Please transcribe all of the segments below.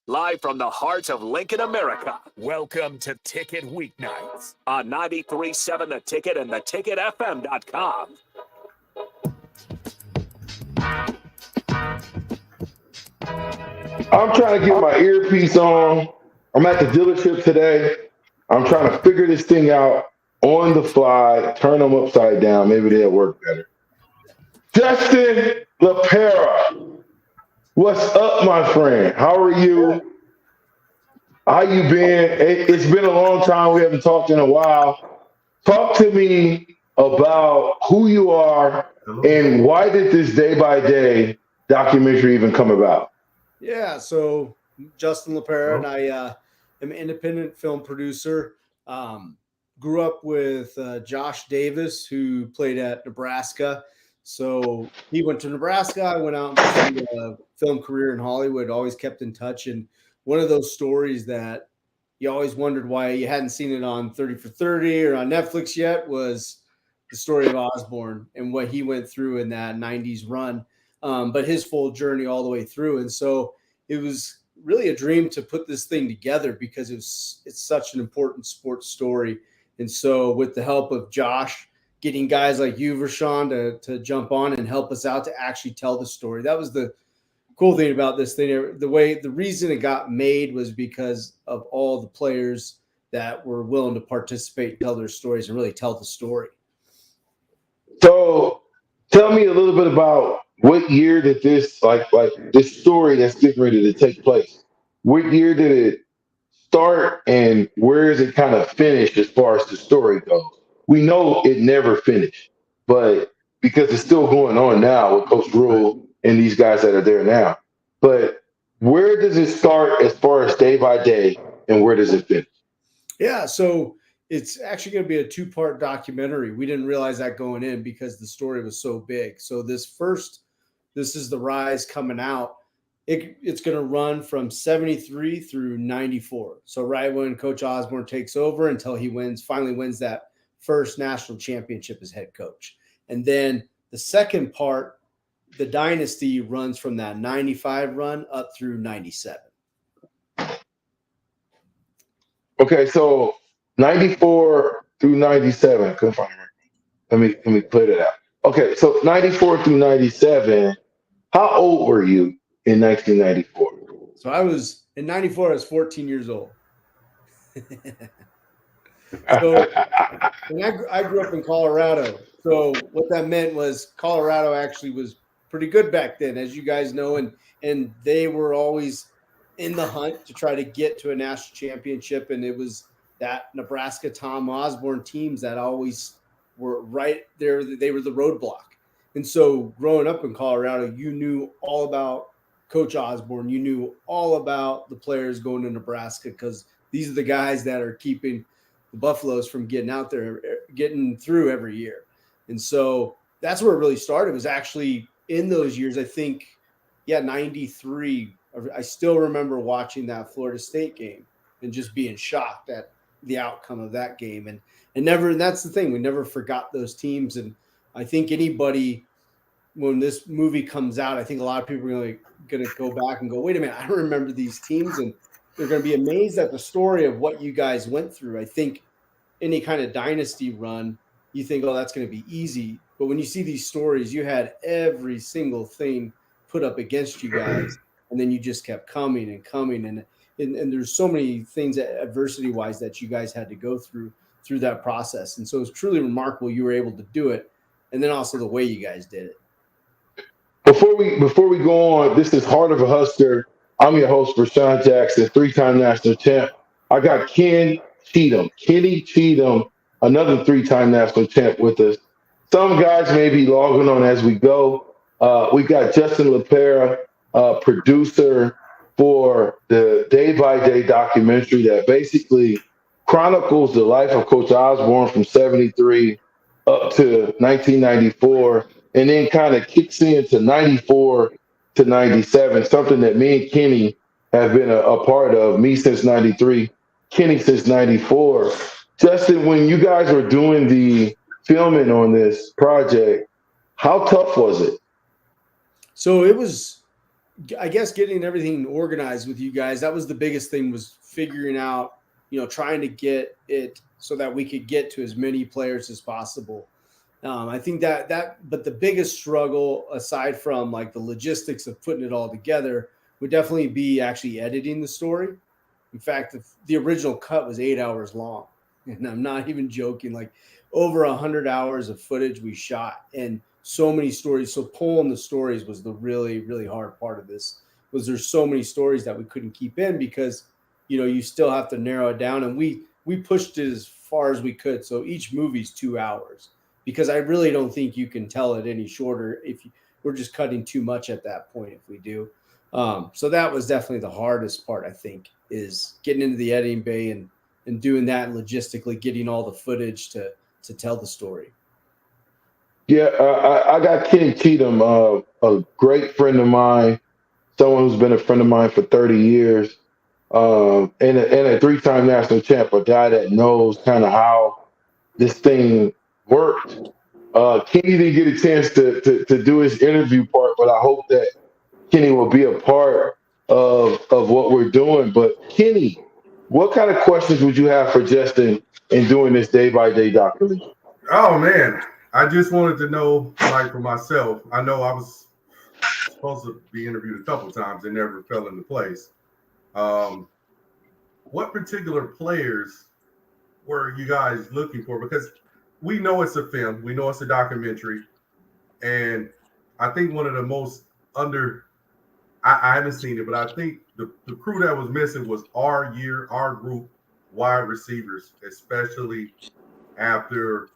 Live from the heart of Lincoln, America. Welcome to Ticket Weeknights on 93.7 The Ticket and theticketfm.com. I'm trying to get my earpiece on. I'm at the dealership today. I'm trying to figure this thing out on the fly, turn them upside down. Maybe they'll work better. Justin LaPera, what's up, my friend? How are you? How you been? It's been a long time. We haven't talked in a while. Talk to me about who you are and why did this day by day documentary even come about? Yeah, so Justin LaPera and I am an independent film producer. Grew up with Josh Davis, who played at Nebraska. So he went to Nebraska. I went out and pursued a film career in Hollywood, always kept in touch. And one of those stories that you always wondered why you hadn't seen it on 30 for 30 or on Netflix yet was the story of Osborne and what he went through in that 90s run. But his full journey all the way through. And so it was really a dream to put this thing together because it's such an important sports story. And so with the help of Josh, getting guys like you, Vershan, to jump on and help us out to actually tell the story. That was the cool thing about this thing. The reason it got made was because of all the players that were willing to participate, tell their stories, and really tell the story. So tell me a little bit about what year did this like this story that's getting ready to take place? What year did it start and where is it kind of finished as far as the story goes? We know it never finished, but because it's still going on now with Coach Rule and these guys that are there now. But where does it start as far as day by day and where does it finish? Yeah, so it's actually going to be a two-part documentary. We didn't realize that going in because the story was so big. So this is the rise coming out. It's going to run from 73 through 94. So right when Coach Osborne takes over until he finally wins that first national championship as head coach. And then the second part, the dynasty runs from that 95 run up through 97. Okay, so 94 through 97. Couldn't find it. Let me put it out. Okay, so 94 through 97. How old were you in 1994? So I was in 94, I was 14 years old. So when I grew up in Colorado. So what that meant was Colorado actually was pretty good back then, as you guys know, and they were always in the hunt to try to get to a national championship. And it was that Nebraska Tom Osborne teams that always were right there. They were the roadblock. And so growing up in Colorado, you knew all about Coach Osborne. You knew all about the players going to Nebraska because these are the guys that are keeping the Buffaloes from getting out there, getting through every year. And so that's where it really started, was actually in those years. I think, 93. I still remember watching that Florida State game and just being shocked at the outcome of that game. And that's the thing. We never forgot those teams. And I think anybody, when this movie comes out, I think a lot of people are going to go back and go, wait a minute, I don't remember these teams. And they're going to be amazed at the story of what you guys went through. I think any kind of dynasty run, you think, oh, that's going to be easy. But when you see these stories, you had every single thing put up against you guys. And then you just kept coming and coming. And there's so many things adversity-wise that you guys had to go through that process. And so it's truly remarkable you were able to do it. And then also the way you guys did it. Before we go on, this is Heart of a Husker. I'm your host, Vershan Jackson, three-time national champ. I got Kenny Cheatham, another three-time national champ with us. Some guys may be logging on as we go. We got Justin LaPera, producer for the day-by-day documentary that basically chronicles the life of Coach Osborne from 73 up to 1994, and then kind of kicks into 94 to 97, something that me and Kenny have been a part of, me since 93, Kenny since 94. Justin, when you guys were doing the filming on this project, how tough was it? So it was I guess getting everything organized with you guys, that was the biggest thing, was figuring out, trying to get it so that we could get to as many players as possible. I think but the biggest struggle, aside from like the logistics of putting it all together, would definitely be actually editing the story. In fact, the original cut was 8 hours long, and I'm not even joking. Like over 100 hours of footage we shot, and so many stories. So pulling the stories was the really, really hard part of this. Was there's so many stories that we couldn't keep in because you still have to narrow it down, and we pushed it as far as we could. So each movie's 2 hours because I really don't think you can tell it any shorter if we're just cutting too much at that point if we do. So that was definitely the hardest part, I think, is getting into the editing bay and doing that, and logistically getting all the footage to tell the story. Yeah, I got Kenny Cheatham, a great friend of mine, someone who's been a friend of mine for 30 years, and a three-time national champ, a guy that knows kind of how this thing worked. Kenny didn't get a chance to do his interview part, but I hope that Kenny will be a part of what we're doing. But Kenny, what kind of questions would you have for Justin in doing this day by day documentary? Oh man, I just wanted to know, like for myself, I know I was supposed to be interviewed a couple times and never fell into place. Um, what particular players were you guys looking for? Because we know it's a film, we know it's a documentary, and I think one of the most under I haven't seen it, but I think the crew that was missing was our group wide receivers, especially after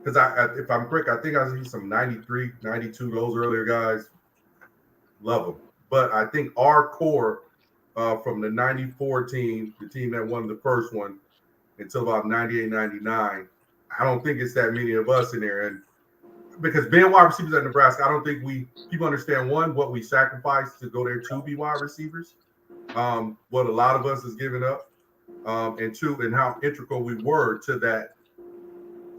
because if I'm correct, I think I see some 93, 92, those earlier guys, love them. But I think our core from the 94 team, the team that won the first one, until about 98, 99, I don't think it's that many of us in there. And because being wide receivers at Nebraska, I don't think people understand, one, what we sacrificed to go there to be wide receivers, what a lot of us is giving up, and two, and how integral we were to that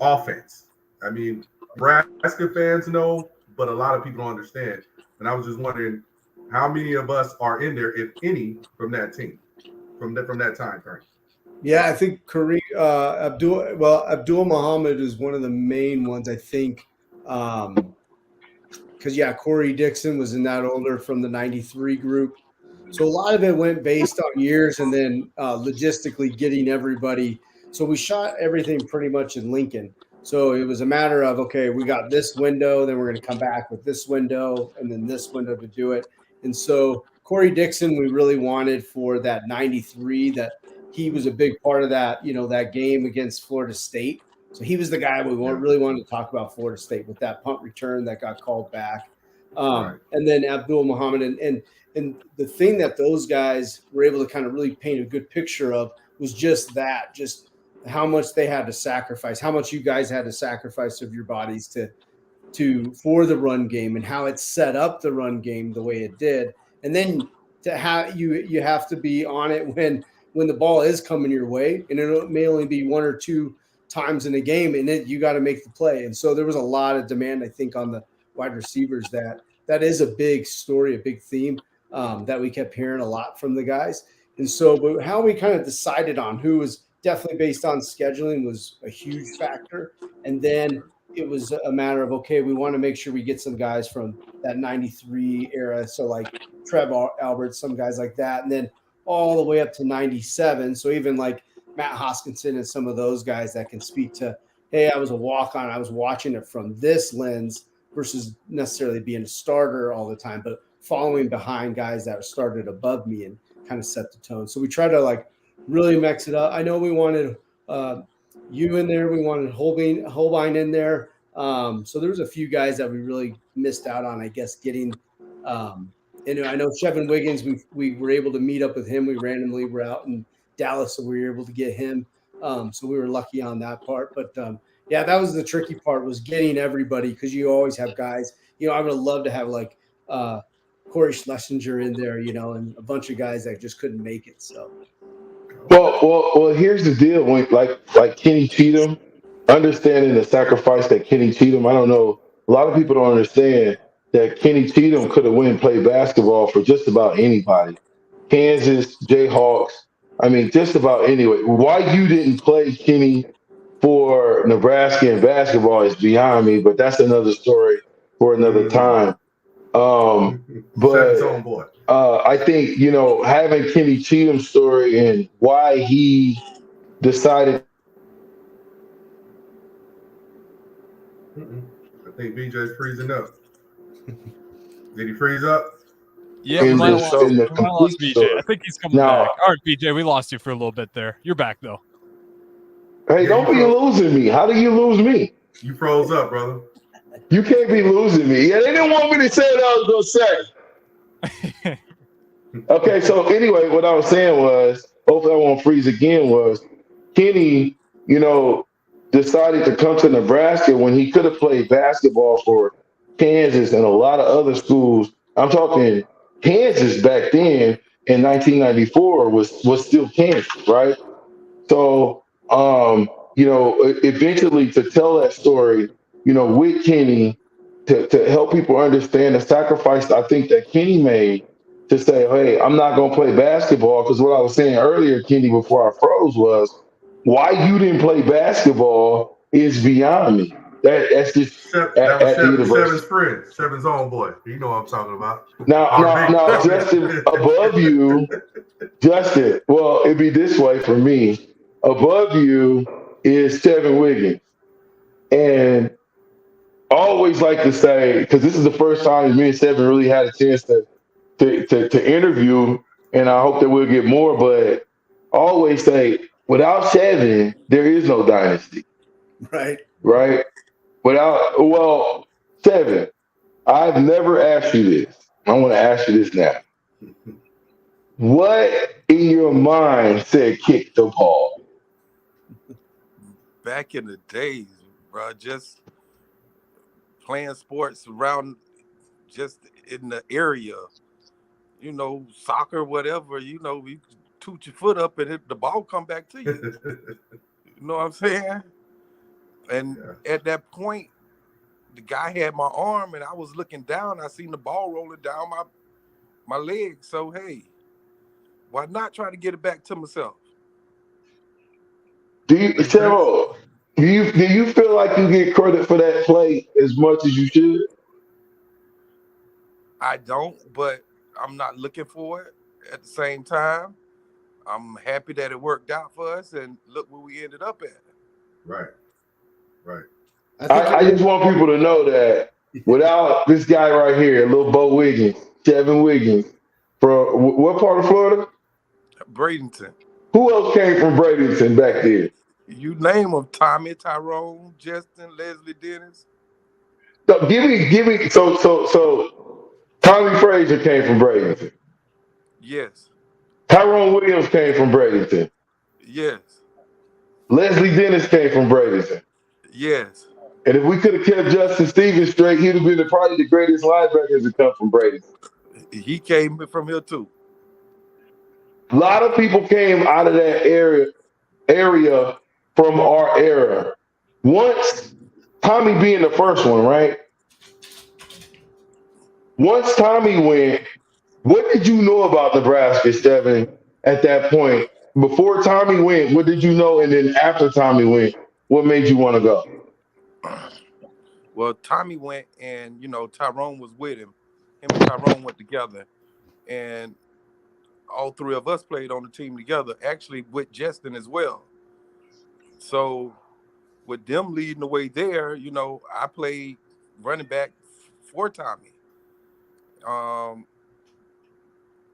offense. I mean, Nebraska fans know, but a lot of people don't understand. And I was just wondering how many of us are in there, if any, from that team, from that time frame. Yeah, I think Abdul Muhammad is one of the main ones. I think because Corey Dixon was in that older from the '93 group. So a lot of it went based on years, and then logistically getting everybody. So we shot everything pretty much in Lincoln. So it was a matter of, okay, we got this window, then we're going to come back with this window, and then this window to do it. And so Corey Dixon, we really wanted for that '93. That he was a big part of that, that game against Florida State. So he was the guy we really wanted to talk about Florida State with that punt return that got called back. Right. And then Abdul Muhammad. And the thing that those guys were able to kind of really paint a good picture of was just how much they had to sacrifice, how much you guys had to sacrifice of your bodies for the run game, and how it set up the run game the way it did. And then to have you have to be on it when the ball is coming your way, and it may only be one or two times in a game, and you got to make the play. And so there was a lot of demand, I think, on the wide receivers. That is a big story, a big theme that we kept hearing a lot from the guys. And so, but how we kind of decided on who was definitely based on scheduling was a huge factor. And then it was a matter of, okay, we want to make sure we get some guys from that '93 era. So like Trev Alberts, some guys like that. And then all the way up to '97. So even like Matt Hoskinson and some of those guys that can speak to, hey, I was a walk-on, I was watching it from this lens versus necessarily being a starter all the time, but following behind guys that started above me and kind of set the tone. So we try to like really mix it up. I know we wanted you in there. We wanted Holbein in there. So there was a few guys that we really missed out on, I guess, getting. And I know Chevin Wiggins, we were able to meet up with him. We randomly were out in Dallas, so we were able to get him. So we were lucky on that part. But that was the tricky part, was getting everybody, because you always have guys. I would have loved to have like Corey Schlesinger in there, and a bunch of guys that just couldn't make it. So. Well. Here's the deal. When like Kenny Cheatham, understanding the sacrifice that Kenny Cheatham, I don't know. A lot of people don't understand. that Kenny Cheatham could have went and played basketball for just about anybody. Kansas, Jayhawks. I mean, just about anyway. Why you didn't play Kenny for Nebraska in basketball is beyond me, but that's another story for another time. Seven's But own boy. I think, having Kenny Cheatham's story and why he decided. I think BJ's freezing up. Did he freeze up? Yeah, in we might have the lost, in the we might have lost complete BJ. story. I think he's coming Now, back. All right, BJ, we lost you for a little bit there. You're back though. hey, Yeah, don't be losing me. How do you lose me? You froze up, brother. You can't be losing me. Yeah, they didn't want me to say what I was gonna say. Okay, so anyway, what I was saying was, hopefully I won't freeze again, was Kenny, decided to come to Nebraska when he could have played basketball for Kansas and a lot of other schools. I'm talking Kansas back then in 1994 was still Kansas, right? So, eventually to tell that story, with Kenny, to help people understand the sacrifice I think that Kenny made to say, hey, I'm not going to play basketball, because what I was saying earlier, Kenny, before I froze, was why you didn't play basketball is beyond me. That's just That was at the university. Seven's friend, Seven's own boy. You know what I'm talking about. Now, Justin, above you, Justin, well, it'd be this way for me. Above you is Kevin Wiggins. And I always like to say, because this is the first time me and Seven really had a chance to interview, and I hope that we'll get more, but I always say, without Seven, there is no dynasty. Right. Right? Seven, I've never asked you this. I want to ask you this now. What in your mind said kick the ball? Back in the days, bro, just playing sports around, just in the area, soccer, whatever, you toot your foot up and the ball come back to you. You know what I'm saying? And at that point, the guy had my arm and I was looking down. I seen the ball rolling down my leg. So, hey, why not try to get it back to myself? Do you feel like you get credit for that play as much as you should? I don't, but I'm not looking for it. At the same time, I'm happy that it worked out for us, and look where we ended up at. Right. I just want people to know that without this guy right here, little Bo Wiggins, Kevin Wiggins, from what part of Florida? Bradenton. Who else came from Bradenton back there? You name them: Tommy, Tyrone, Justin, Leslie Dennis. So give me. So Tommy Frazier came from Bradenton. Yes. Tyrone Williams came from Bradenton. Yes. Leslie Dennis came from Bradenton. Yes. And if we could have kept Justin Stevens straight, he'd have been probably the greatest linebacker to come from Bradenton. He came from here too. A lot of people came out of that area from our era. Once Tommy being the first one, right? Once Tommy went, what did you know about Nebraska, Steven, at that point? Before Tommy went, what did you know? And then after Tommy went, what made you want to go? Well, Tommy went and, Tyrone was with him. Him and Tyrone went together. And all three of us played on the team together, actually with Justin as well. So with them leading the way there, I played running back for Tommy.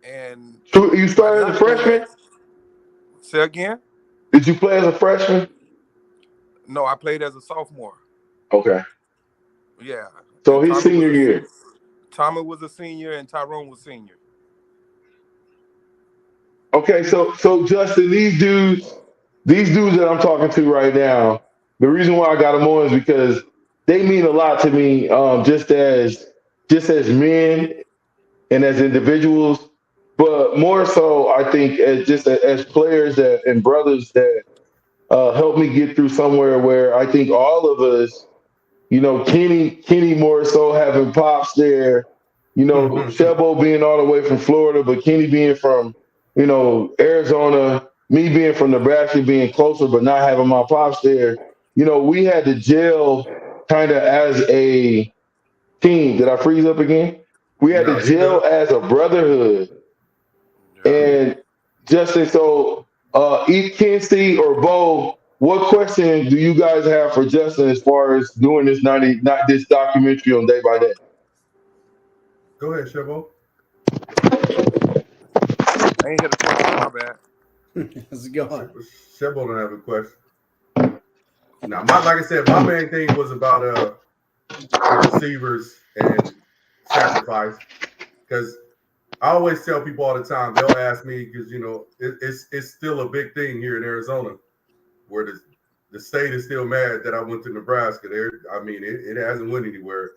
And So you started as a freshman? Say again? Did you play as a freshman? No, I played as a sophomore. Okay. Yeah. So his senior year. Tommy was a senior and Tyrone was senior. Okay, so Justin, these dudes that I'm talking to right now, the reason why I got them on is because they mean a lot to me, just as men and as individuals, but more so, I think as players and brothers that helped me get through somewhere where I think all of us Kenny more so having pops there, Shebo being all the way from Florida, but Kenny being from, Arizona, me being from Nebraska, being closer, but not having my pops there. We had to gel kind of as a team. Did I freeze up again? We had No, to you gel good. as a brotherhood. Yeah. And Justin, so Kinsey or Bo, what question do you guys have for Justin as far as doing this not this documentary on Day by Day? Go ahead, Chavo. I ain't hear the question. My bad. How's it going? Chavo don't have a question. Now, like I said, my main thing was about the receivers and sacrifice, because I always tell people all the time. They'll ask me because it's still a big thing here in Arizona, where the state is still mad that I went to Nebraska. It hasn't went anywhere,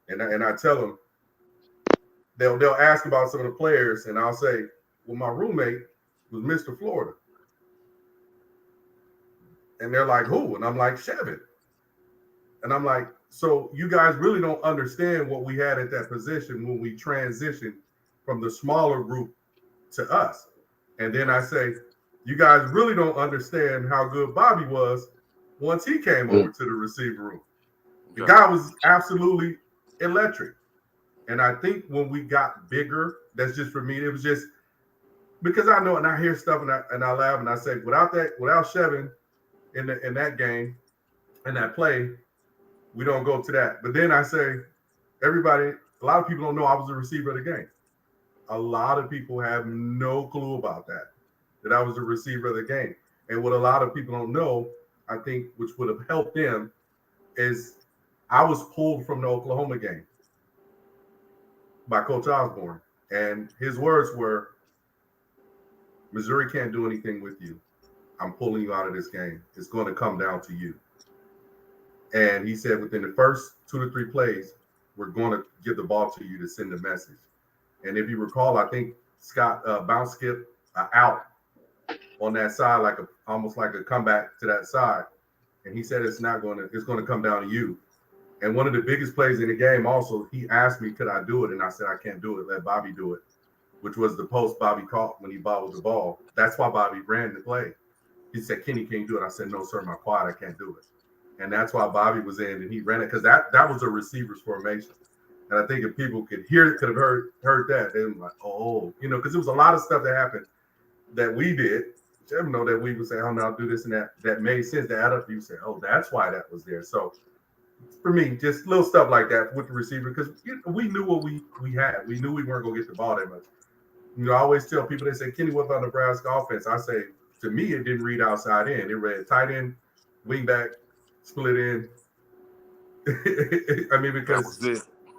and I tell them, they'll ask about some of the players, and I'll say, well, my roommate was Mr. Florida, and they're like, who? And I'm like, Chevin. And I'm like, so you guys really don't understand what we had at that position when we transitioned from the smaller group to us. And then I say, you guys really don't understand how good Bobby was once he came over to the receiver room. The guy was absolutely electric. And I think when we got bigger, that's just for me, it was just because I know, and I hear stuff and I laugh and I say, without Chevin in that game, in that play, we don't go to that. But then I say, a lot of people don't know I was the receiver of the game. A lot of people have no clue about that I was the receiver of the game. And what a lot of people don't know, I think, which would have helped them, is I was pulled from the Oklahoma game by Coach Osborne. And his words were, Missouri can't do anything with you. I'm pulling you out of this game. It's going to come down to you. And he said within the first 2 to 3 plays, we're going to give the ball to you to send a message. And if you recall, I think Scott bounce skip out on that side, almost like a comeback to that side. And he said it's going to come down to you. And one of the biggest plays in the game also, he asked me, could I do it? And I said, I can't do it. Let Bobby do it, which was the post Bobby caught when he bobbled the ball. That's why Bobby ran the play. He said, Kenny, can you do it? I said, no, sir, my quad, I can't do it. And that's why Bobby was in and he ran it, because that was a receiver's formation. And I think if people could have heard that, they were like, oh, because there was a lot of stuff that happened that we did. That we would say, oh, no, I'll do this and that. That made sense to add up. You say, oh, that's why that was there. So for me, just little stuff like that with the receiver, because we knew what we had. We knew we weren't going to get the ball that much. I always tell people, they say, Kenny, what about Nebraska offense? I say, to me, it didn't read outside in. It read tight end, wing back, split in. Because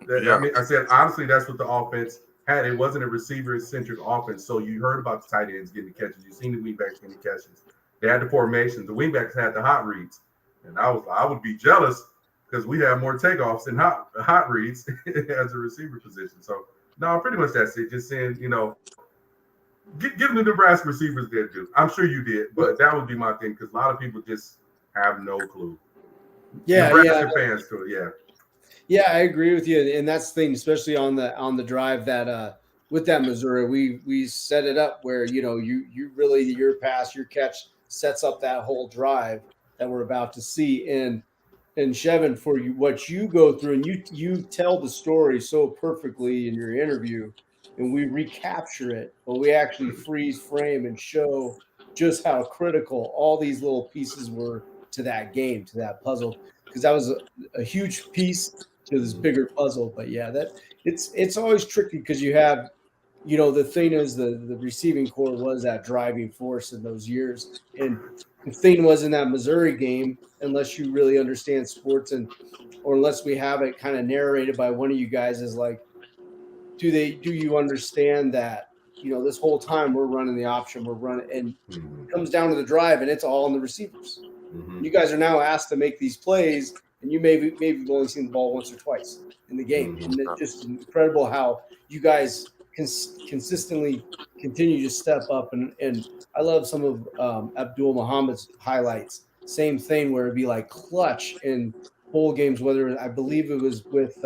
I said, honestly, that's what the offense had. It wasn't a receiver-centric offense. So you heard about the tight ends getting catches. You've seen the wingbacks getting catches. They had the formation. The wingbacks had the hot reads. And I would be jealous because we have more takeoffs than hot reads as a receiver position. So, no, pretty much that's it. Just saying, give the Nebraska receivers their due. I'm sure you did, but that would be my thing, because a lot of people just have no clue. Yeah, Nebraska fans to it, yeah. Yeah, I agree with you, and that's the thing, especially on the drive that with that Missouri, we set it up where you really, your pass, your catch sets up that whole drive that we're about to see. And Chevin, for you, what you go through, and you tell the story so perfectly in your interview, and we recapture it, but we actually freeze frame and show just how critical all these little pieces were to that game, to that puzzle, because that was a huge piece to this bigger puzzle. But yeah, that it's always tricky because you have, the thing is the receiving core was that driving force in those years. And the thing was in that Missouri game, unless you really understand sports or unless we have it kind of narrated by one of you guys, is like, do you understand that, this whole time we're running the option, we're running, and it comes down to the drive and it's all on the receivers. You guys are now asked to make these plays, and you maybe you've only seen the ball once or twice in the game. And it's just incredible how you guys consistently continue to step up. And I love some of Abdul Muhammad's highlights. Same thing, where it'd be like clutch, and bowl games, whether I believe it was with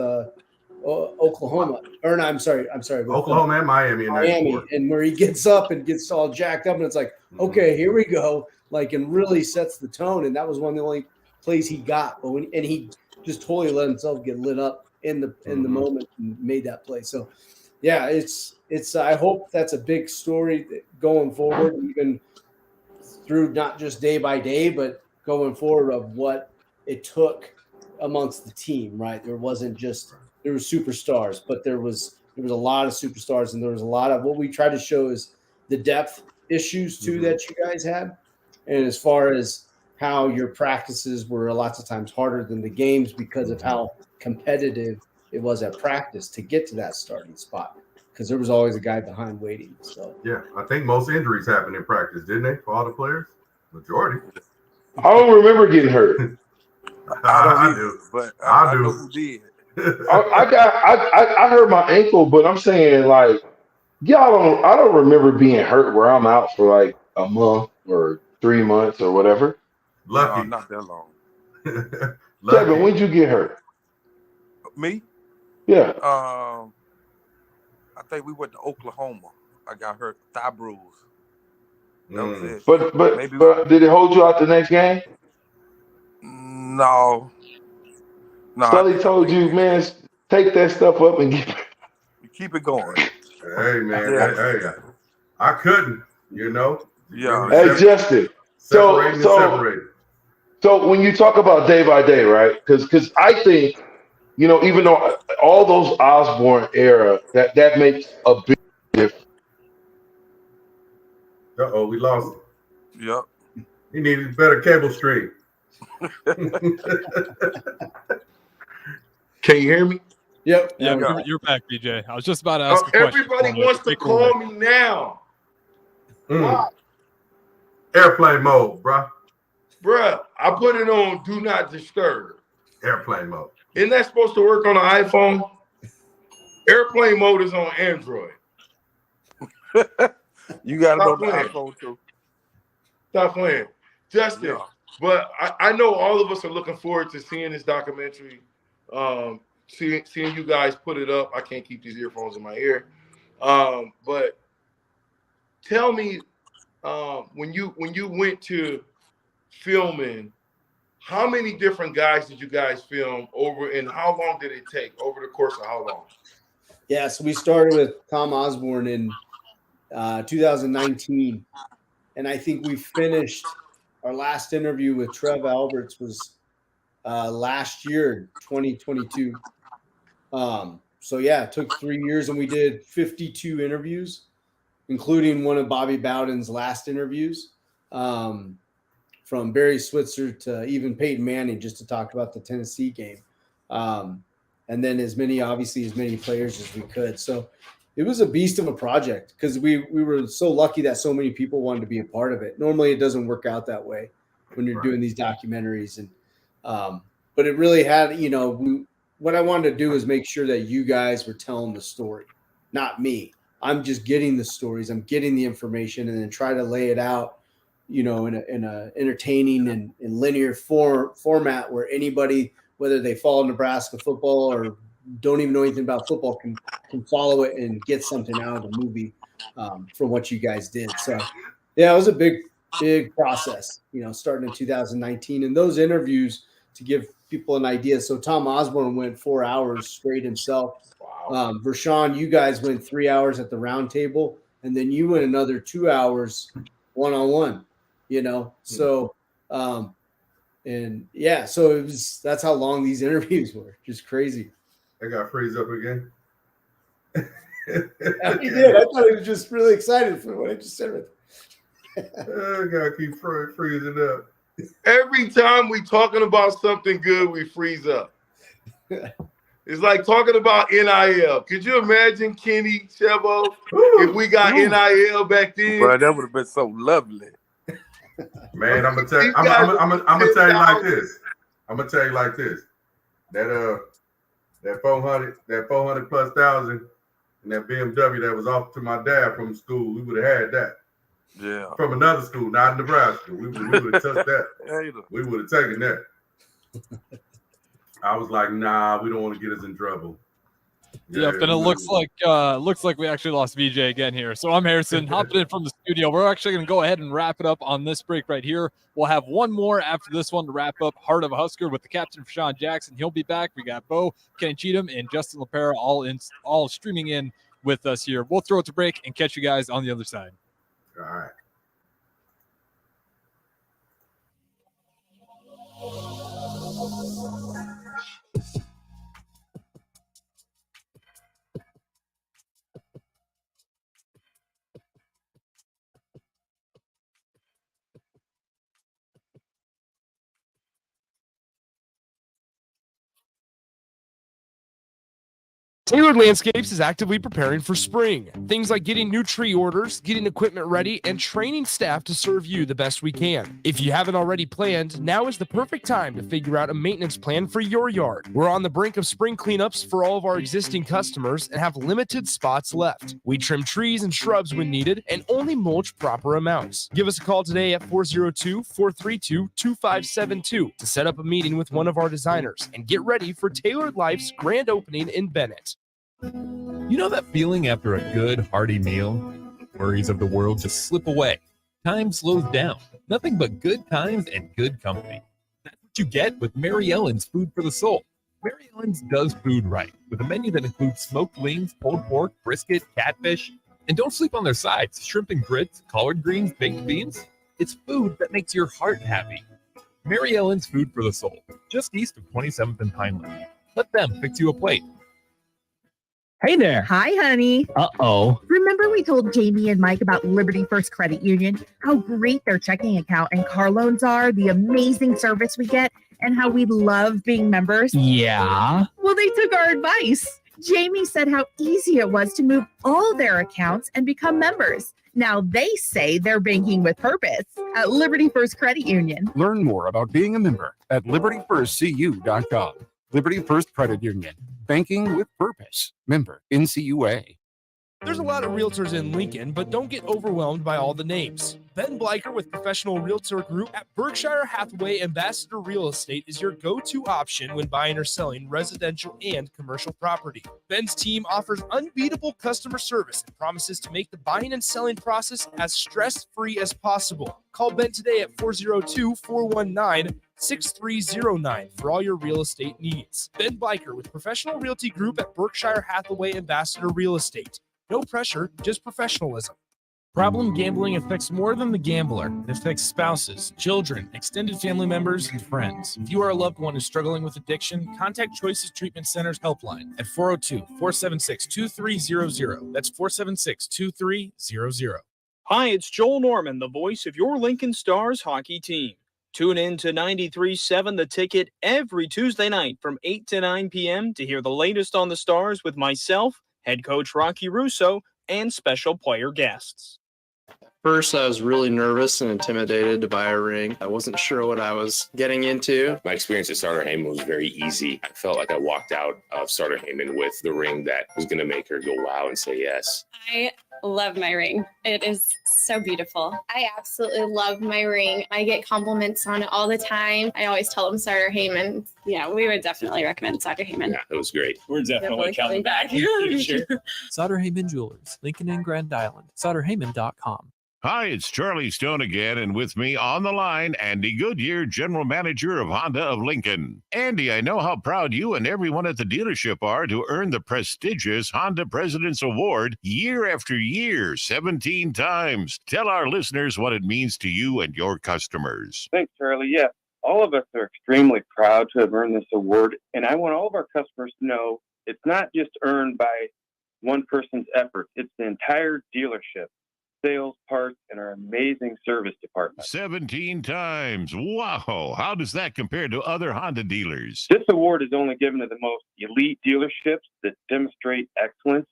Oklahoma, or no, I'm sorry, with Oklahoma and Miami in Miami, 94. and where he gets up and gets all jacked up, and it's like, okay, here we go, like, and really sets the tone. And that was one of the only plays he got, but and he just totally let himself get lit up in the moment and made that play. So, yeah, it's. I hope that's a big story going forward, even through not just day by day, but going forward of what it took amongst the team. Right, there were superstars, but there was a lot of superstars, and there was a lot of what we try to show is the depth issues too that you guys had, and as far as how your practices were lots of times harder than the games because of how competitive it was at practice to get to that starting spot, because there was always a guy behind waiting. So yeah, I think most injuries happened in practice, didn't they, for all the players? Majority. I don't remember getting hurt. I do, but I I do. know who did. I hurt my ankle, but I'm saying, like, I don't remember being hurt where I'm out for like a month or 3 months or whatever. Lucky. No, not that long. Kevin, when'd you get hurt? Me? Yeah. I think we went to Oklahoma. I got hurt, thigh bruise. That was it. But did it hold you out the next game? No. Sully told you, man, take that stuff up and keep it going. Hey, man. Yeah. Hey, I couldn't, you know. Yeah. Hey, Justin. So when you talk about day by day, right? Because I think, you know, even though all those Osborne era, that makes a big difference. Uh-oh, we lost him. Yep. He needed better cable stream. Can you hear me? Yep. Yeah, you're back, BJ. I was just about to ask a question. Everybody wants to call me now. Why? Airplane mode, bruh. Bruh, I put it on Do Not Disturb. Airplane mode. Isn't that supposed to work on an iPhone? Airplane mode is on Android. You got to know the iPhone too. Stop playing. Justin, but I know all of us are looking forward to seeing this documentary, seeing you guys put it up. I can't keep these earphones in my ear. But tell me, when you went to filming, how many different guys did you guys film over, and how long did it take over the course of how long? Yeah, so we started with Tom Osborne in 2019, and I think we finished our last interview with Trev Alberts was last year, 2022. So yeah, it took 3 years, and we did 52 interviews, including one of Bobby Bowden's last interviews, from Barry Switzer to even Peyton Manning, just to talk about the Tennessee game. And then as many players as we could. So it was a beast of a project, because we were so lucky that so many people wanted to be a part of it. Normally it doesn't work out that way when you're doing these documentaries. And but it really had, you know, what I wanted to do is make sure that you guys were telling the story, not me. I'm just getting the stories, I'm getting the information, and then try to lay it out, you know, in a entertaining and in linear format where anybody, whether they follow Nebraska football or don't even know anything about football, can follow it and get something out of the movie from what you guys did. So yeah, it was a big process, you know, starting in 2019. And those interviews, to give people an idea, so Tom Osborne went 4 hours straight himself. Vershan, you guys went 3 hours at the round table, and then you went another 2 hours one-on-one, you know. So and yeah, so that's how long these interviews were. Just crazy. I got freeze up again. Yeah, he did. I thought he was just really excited for what I just said. I gotta keep freezing up. Every time we talking about something good, we freeze up. It's like talking about NIL. Could you imagine, Kenny, Chevo, if we got NIL back then? Bro, that would have been so lovely. Man, I'm gonna tell you like this. I'm gonna tell you like this. That 400 plus thousand, and that BMW that was off to my dad from school, we would have had that. Yeah. From another school, not Nebraska. We would have touched that. We would have taken that. I was like, nah, we don't want to get us in trouble. Yep, and it looks like we actually lost VJ again here. So I'm Harrison, hopping in from the studio. We're actually going to go ahead and wrap it up on this break right here. We'll have one more after this one to wrap up Heart of a Husker with the captain, Vershan Jackson. He'll be back. We got Bo, Kenny Cheatham, and Justin LaPera all streaming in with us here. We'll throw it to break and catch you guys on the other side. All right. Tailored Landscapes is actively preparing for spring. Things like getting new tree orders, getting equipment ready, and training staff to serve you the best we can. If you haven't already planned, now is the perfect time to figure out a maintenance plan for your yard. We're on the brink of spring cleanups for all of our existing customers and have limited spots left. We trim trees and shrubs when needed and only mulch proper amounts. Give us a call today at 402-432-2572 to set up a meeting with one of our designers and get ready for Tailored Life's grand opening in Bennett. You know that feeling after a good, hearty meal? Worries of the world just slip away. Time slows down. Nothing but good times and good company. That's what you get with Mary Ellen's Food for the Soul. Mary Ellen's does food right, with a menu that includes smoked wings, pulled pork, brisket, catfish. And don't sleep on their sides, shrimp and grits, collard greens, baked beans. It's food that makes your heart happy. Mary Ellen's Food for the Soul, just east of 27th and Pineland. Let them fix you a plate. Hey there. Hi, honey. Uh-oh. Remember we told Jamie and Mike about Liberty First Credit Union, how great their checking account and car loans are, the amazing service we get, and how we love being members? Yeah. Well, they took our advice. Jamie said how easy it was to move all their accounts and become members. Now they say they're banking with purpose at Liberty First Credit Union. Learn more about being a member at libertyfirstcu.com. Liberty First Credit Union. Banking with purpose. Member NCUA. There's a lot of realtors in Lincoln, but don't get overwhelmed by all the names. Ben Bleicher with Professional Realtor Group at Berkshire Hathaway Ambassador Real Estate is your go-to option when buying or selling residential and commercial property. Ben's team offers unbeatable customer service and promises to make the buying and selling process as stress-free as possible. Call Ben today at 402-419-6309 for all your real estate needs. Ben Bleicher with Professional Realty Group at Berkshire Hathaway Ambassador Real Estate. No pressure, just professionalism. Problem gambling affects more than the gambler. It affects spouses, children, extended family members, and friends. If you are a loved one who's struggling with addiction, contact Choices Treatment Center's helpline at 402-476-2300. That's 476-2300. Hi, it's Joel Norman, the voice of your Lincoln Stars hockey team. Tune in to 93.7 The Ticket every Tuesday night from 8 to 9 p.m. to hear the latest on the Stars with myself, head coach Rocky Russo, and special player guests. First, I was really nervous and intimidated to buy a ring. I wasn't sure what I was getting into. My experience at Starter Heyman was very easy. I felt like I walked out of Starter Heyman with the ring that was going to make her go wow and say yes. I love my ring. It is so beautiful. I absolutely love my ring. I get compliments on it all the time. I always tell them Starter Heyman. Yeah, we would definitely recommend Starter Heyman. Yeah, it was great. We're definitely coming back. Sauter Heyman Jewelers, Lincoln and Grand Island. SauterHeyman.com. Hi, it's Charlie Stone again, and with me on the line, Andy Goodyear, General Manager of Honda of Lincoln. Andy, I know how proud you and everyone at the dealership are to earn the prestigious Honda President's Award year after year, 17 times. Tell our listeners what it means to you and your customers. Thanks, Charlie. Yeah, all of us are extremely proud to have earned this award, and I want all of our customers to know it's not just earned by one person's effort. It's the entire dealership. Sales, parts, and our amazing service department. 17 times. Wow. How does that compare to other Honda dealers? This award is only given to the most elite dealerships that demonstrate excellence.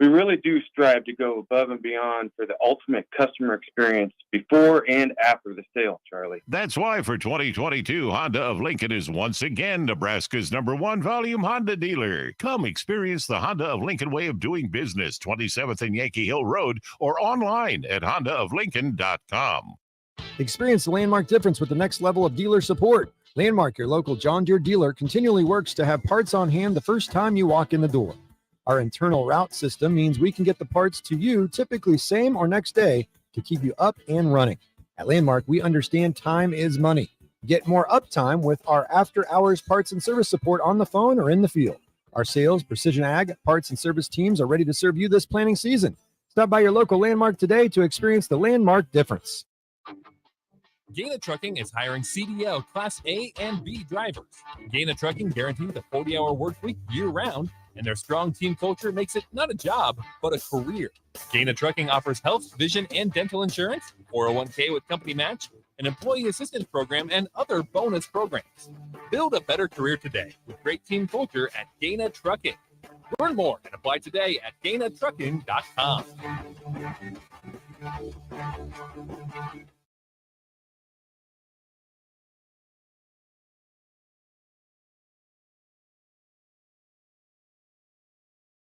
We really do strive to go above and beyond for the ultimate customer experience before and after the sale, Charlie. That's why for 2022, Honda of Lincoln is once again Nebraska's #1 volume Honda dealer. Come experience the Honda of Lincoln way of doing business, 27th and Yankee Hill Road, or online at hondaoflincoln.com. Experience the landmark difference with the next level of dealer support. Landmark, your local John Deere dealer, continually works to have parts on hand the first time you walk in the door. Our internal route system means we can get the parts to you typically same or next day to keep you up and running. At Landmark, we understand time is money. Get more uptime with our after-hours parts and service support on the phone or in the field. Our sales, precision ag, parts, and service teams are ready to serve you this planting season. Stop by your local Landmark today to experience the Landmark difference. Gaina Trucking is hiring CDL Class A and B drivers. Gaina Trucking guarantees a 40-hour work week year-round, and their strong team culture makes it not a job, but a career. Gaina Trucking offers health, vision, and dental insurance, 401k with company match, an employee assistance program, and other bonus programs. Build a better career today with great team culture at Gaina Trucking. Learn more and apply today at GainaTrucking.com.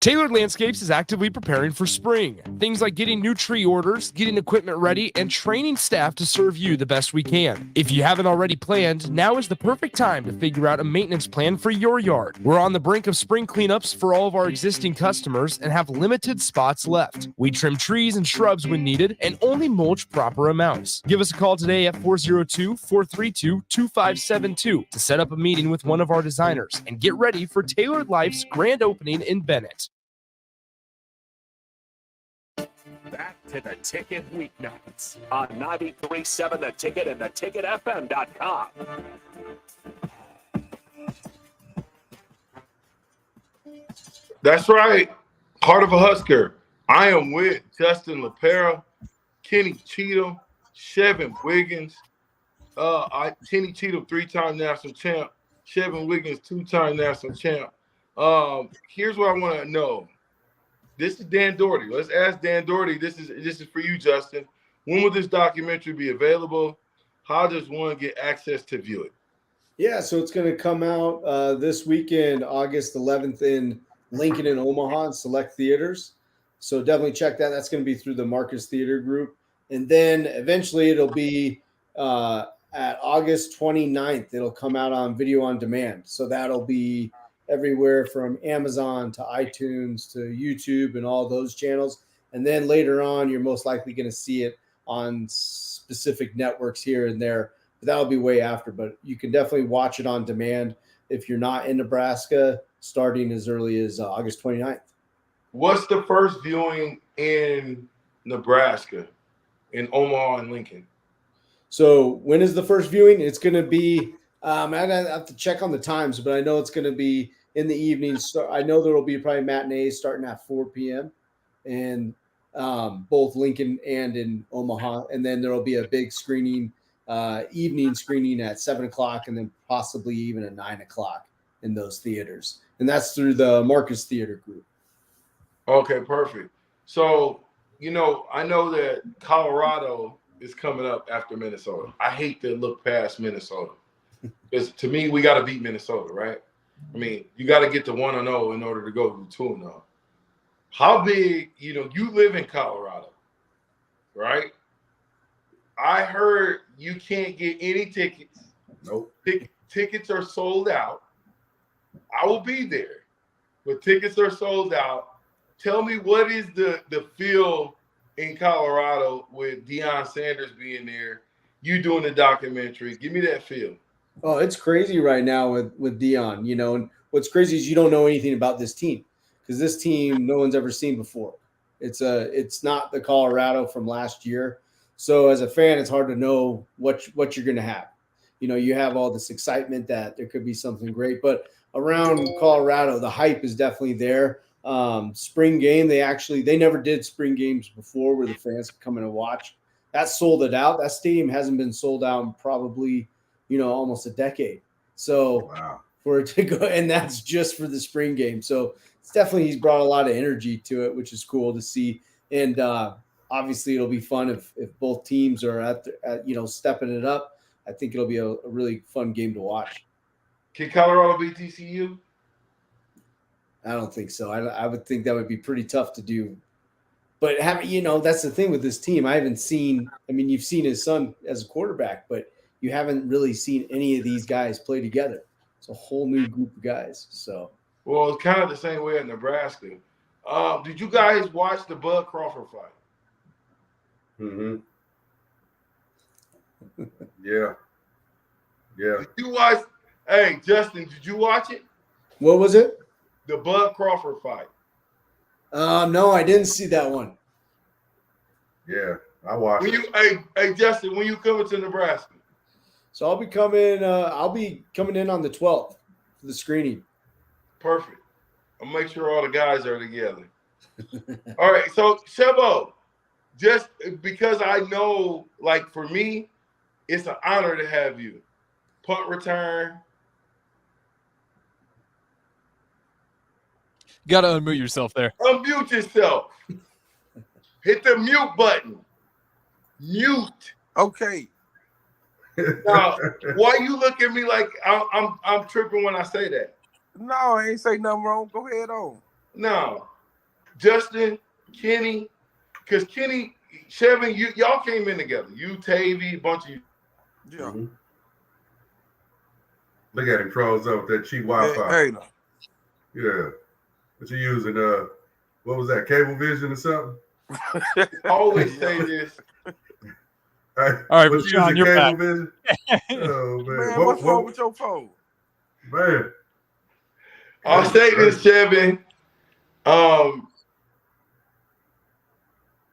Tailored Landscapes is actively preparing for spring. Things like getting new tree orders, getting equipment ready, and training staff to serve you the best we can. If you haven't already planned, now is the perfect time to figure out a maintenance plan for your yard. We're on the brink of spring cleanups for all of our existing customers and have limited spots left. We trim trees and shrubs when needed and only mulch proper amounts. Give us a call today at 402-432-2572 to set up a meeting with one of our designers and get ready for Tailored Life's grand opening in Bennett. Back to the Ticket weeknights on 93.7 The Ticket and theticketfm.com. That's right. Heart of a Husker. I am with Justin LaPera, Kenny Cheatham, Chevin Wiggins. Kenny Cheatham, 3-time national champ. Chevin Wiggins, 2-time national champ. Here's what I want to know. This is Dan Doherty. Let's ask Dan Doherty. This is for you, Justin. When will this documentary be available? How does one get access to view it? Yeah, so it's going to come out this weekend, August 11th in Lincoln and Omaha in select theaters. So definitely check that. That's going to be through the Marcus Theater Group. And then eventually it'll be at August 29th. It'll come out on video on demand. So that'll be everywhere from Amazon to iTunes to YouTube and all those channels. And then later on, you're most likely going to see it on specific networks here and there. But that'll be way after. But you can definitely watch it on demand if you're not in Nebraska, starting as early as August 29th. What's the first viewing in Nebraska, in Omaha and Lincoln? So when is the first viewing? It's going to be I have to check on the times, but I know it's going to be in the evening. So I know there will be probably matinees starting at 4 p.m. and both Lincoln and in Omaha. And then there will be a big screening, evening screening at 7 o'clock and then possibly even at 9 o'clock in those theaters. And that's through the Marcus Theater Group. Okay, perfect. So, I know that Colorado is coming up after Minnesota. I hate to look past Minnesota. Because to me, we got to beat Minnesota, right? I mean, you got to get to 1-0 in order to go to 2-0. How big, you live in Colorado, right? I heard you can't get any tickets. Nope. Tickets are sold out. I will be there, but tickets are sold out. Tell me, what is the feel in Colorado with Deion Sanders being there, you doing the documentary? Give me that feel. Oh, it's crazy right now with Deion, and what's crazy is you don't know anything about this team because this team no one's ever seen before. It's not the Colorado from last year. So as a fan, it's hard to know what you're going to have. You have all this excitement that there could be something great, but around Colorado, the hype is definitely there. Spring game, they never did spring games before where the fans could come in and watch. That sold it out. That stadium hasn't been sold out in probably almost a decade. So wow. For it to go, and that's just for the spring game. So it's definitely, he's brought a lot of energy to it, which is cool to see. And obviously it'll be fun if both teams are at stepping it up. I think it'll be a really fun game to watch. Can Colorado beat TCU? I don't think so. I would think that would be pretty tough to do. But that's the thing with this team. I haven't seen. I mean, you've seen his son as a quarterback, but you haven't really seen any of these guys play together. It's a whole new group of guys. So, well, it's kind of the same way in Nebraska. Did you guys watch the Bud Crawford fight? Mm-hmm. Yeah. Yeah. Did you watch? Hey, Justin, did you watch it? what was it? The Bud Crawford fight. No, I didn't see that one. Yeah, I watched When it. you, hey, Justin, when you coming to Nebraska? So I'll be coming. I'll be coming in on the 12th for the screening. Perfect. I'll make sure all the guys are together. All right, so Chebo, just because I know, like for me, it's an honor to have you. Punt return. You got to unmute yourself there. Unmute yourself. Hit the mute button. Mute. Okay. Now, why you look at me like I'm tripping when I say that? No, I ain't say nothing wrong. Go ahead on. No. Justin, Kenny, because Kenny, Chevin, y'all came in together. You, Tavy, a bunch of you. Yeah. Mm-hmm. Look at him froze up with that cheap Wi-Fi. Hey, no. Yeah. What you using? What was that? Cable vision or something? Always say this. All right, what Vershan, using you're cable back. vision? Oh man, Man, what's wrong with your phone? Man, I'll say this, Chevin.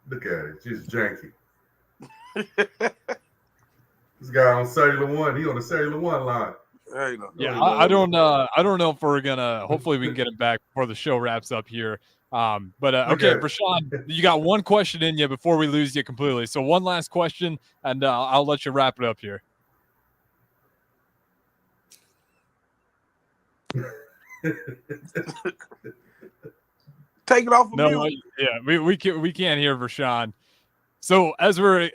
Look at it, just janky. This guy on cellular one, he on the cellular one line. Hey, no. Yeah, I don't know if we're gonna. Hopefully, we can get it back before the show wraps up here. But okay, Vershan, you got one question in you before we lose you completely. So one last question, and I'll let you wrap it up here. Take it off of mute. Yeah, we can't hear Vershan. So as we're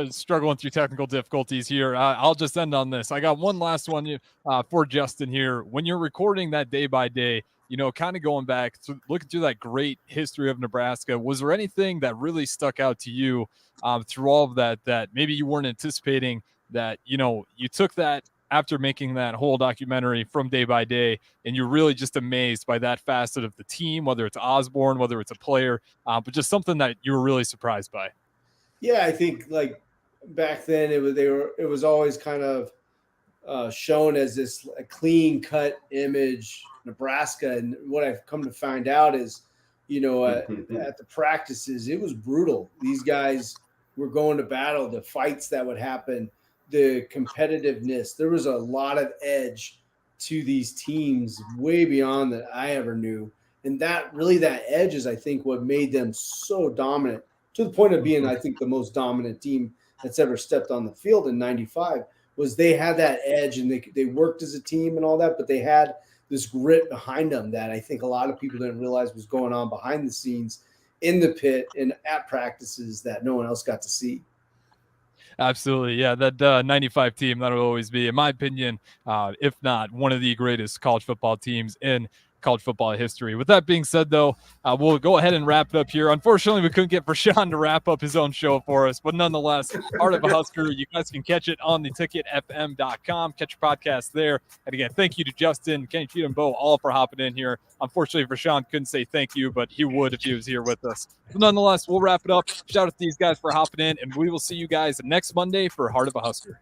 struggling through technical difficulties here, I'll just end on this. I got one last one for Justin here. When you're recording that day by day, kind of going back, looking through that great history of Nebraska, was there anything that really stuck out to you through all of that maybe you weren't anticipating, that, you took that after making that whole documentary from day by day, and you're really just amazed by that facet of the team, whether it's Osborne, whether it's a player, but just something that you were really surprised by? Yeah, I think like back then it was always kind of shown as this clean cut image, Nebraska, and what I've come to find out is, at the practices it was brutal. These guys were going to battle, the fights that would happen, the competitiveness. There was a lot of edge to these teams, way beyond that I ever knew, and that edge is, I think, what made them so dominant, to the point of being, I think, the most dominant team that's ever stepped on the field in '95, was they had that edge, and they worked as a team and all that, but they had this grit behind them that I think a lot of people didn't realize was going on behind the scenes in the pit and at practices that no one else got to see. Absolutely. Yeah, that 95 team, that'll always be, in my opinion, if not one of the greatest college football teams in college football history. With that being said, though, we'll go ahead and wrap it up here. Unfortunately, we couldn't get Vershan to wrap up his own show for us, but nonetheless, Heart of a Husker, you guys can catch it on the ticketfm.com. Catch your podcast there. And again, thank you to Justin, Kenny, Cheatham, Bo, all for hopping in here. Unfortunately, Vershan couldn't say thank you, but he would if he was here with us. But nonetheless, we'll wrap it up. Shout out to these guys for hopping in, and we will see you guys next Monday for Heart of a Husker.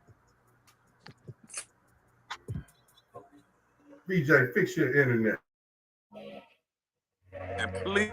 BJ, fix your internet. And please